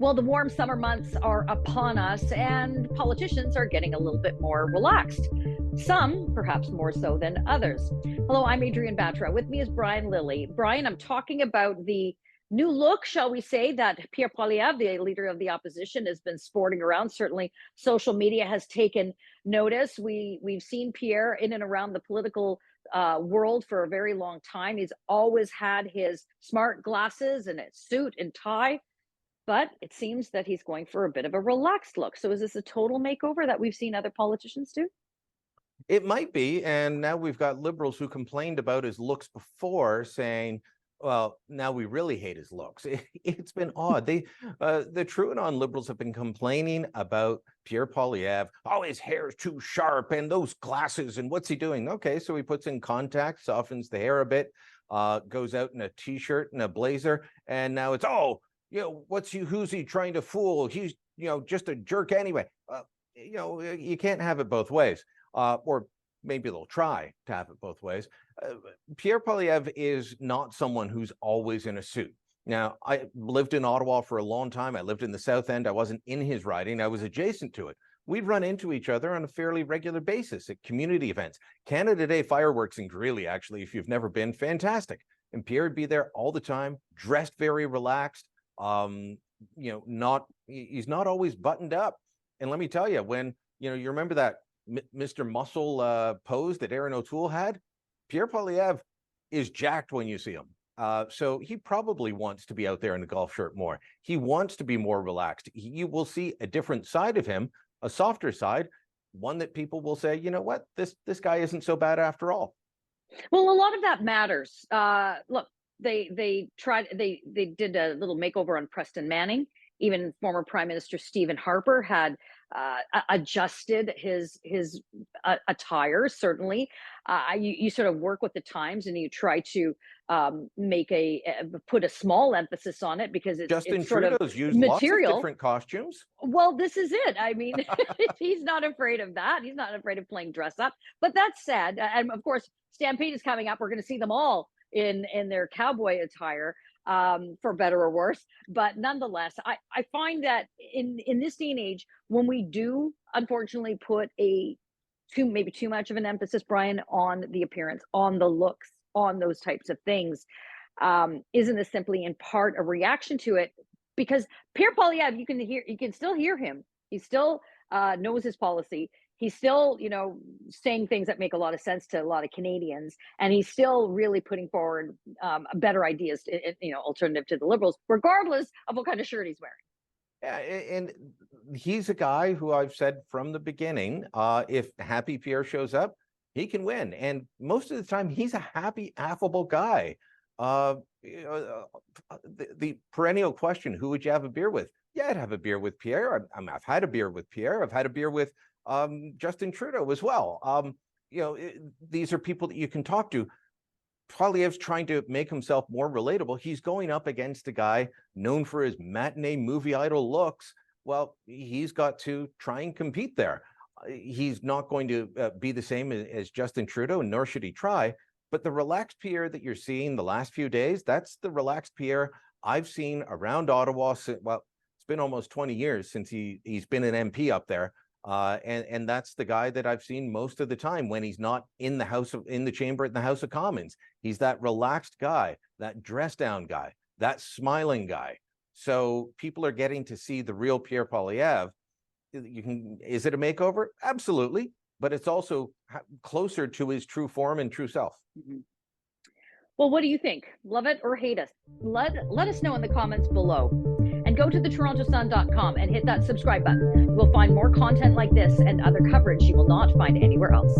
Well, the warm summer months are upon us, and politicians are getting a little bit more relaxed. Some, perhaps more so than others. Hello, I'm Adrienne Batra. With me is Brian Lilley. Brian, I'm talking about the new look, shall we say, that Pierre Poilievre, the leader of the opposition, has been sporting around. Certainly, social media has taken notice. We've seen Pierre in and around the political world for a very long time. He's always had his smart glasses and a suit and tie, but it seems that he's going for a bit of a relaxed look. So is this a total makeover that we've seen other politicians do? It might be, and now we've got liberals who complained about his looks before, saying, "Well, now we really hate his looks." It's been odd. The TrueAnon liberals have been complaining about Pierre Poilievre. Oh, his hair's too sharp, and those glasses, and what's he doing? Okay, so he puts in contacts, softens the hair a bit, goes out in a t-shirt and a blazer, and now it's who's he trying to fool? He's just a jerk anyway. You can't have it both ways. Or maybe they'll try to have it both ways. Pierre Poilievre is not someone who's always in a suit. Now, I lived in Ottawa for a long time. I lived in the South End. I wasn't in his riding. I was adjacent to it. We'd run into each other on a fairly regular basis at community events. Canada Day fireworks in Greeley, actually, if you've never been, fantastic. And Pierre would be there all the time, dressed very relaxed. He's not always buttoned up. And let me tell you, when you remember that Mr. Muscle pose that Aaron O'Toole had, Pierre Poilievre is jacked when you see him. So he probably wants to be out there in a golf shirt more. He wants to be more relaxed. You will see a different side of him, a softer side, one that people will say, you know what, this guy isn't so bad after all. Well, a lot of that matters. Look, they did a little makeover on Preston Manning. Even former Prime Minister Stephen Harper had adjusted his attire. Certainly, you sort of work with the times and you try to put a small emphasis on it because it's sort of used material. Lots of different costumes. Well, this is it. I mean, he's not afraid of that. He's not afraid of playing dress up. But that said, and of course, Stampede is coming up. We're going to see them all in their cowboy attire. For better or worse. But nonetheless, I find that in this day and age, when we do unfortunately put maybe too much of an emphasis, Brian, on the appearance, on the looks, on those types of things, isn't this simply in part a reaction to it? Because Pierre Poilievre, you can still hear him. He still knows his policy. He's still, saying things that make a lot of sense to a lot of Canadians, and he's still really putting forward better ideas, alternative to the Liberals, regardless of what kind of shirt he's wearing. Yeah, and he's a guy who I've said from the beginning, if Happy Pierre shows up, he can win. And most of the time, he's a happy, affable guy. The perennial question, who would you have a beer with? Yeah, I'd have a beer with Pierre. I've had a beer with Pierre. I've had a beer with Justin Trudeau as well. These are people that you can talk to. Poilievre's trying to make himself more relatable. He's going up against a guy known for his matinee movie idol looks. Well, he's got to try and compete there. He's not going to be the same as Justin Trudeau, nor should he try. But the relaxed Pierre that you're seeing the last few days, that's the relaxed Pierre I've seen around Ottawa. Well, it's been almost 20 years since he's been an MP up there. And that's the guy that I've seen most of the time when he's not in the chamber in the House of Commons. He's that relaxed guy, that dress down guy, that smiling guy. So people are getting to see the real Pierre Poilievre. Is it a makeover? Absolutely. But it's also closer to his true form and true self. Mm-hmm. Well, what do you think? Love it or hate us? Let us know in the comments below. And go to thetorontosun.com and hit that subscribe button. You will find more content like this and other coverage you will not find anywhere else.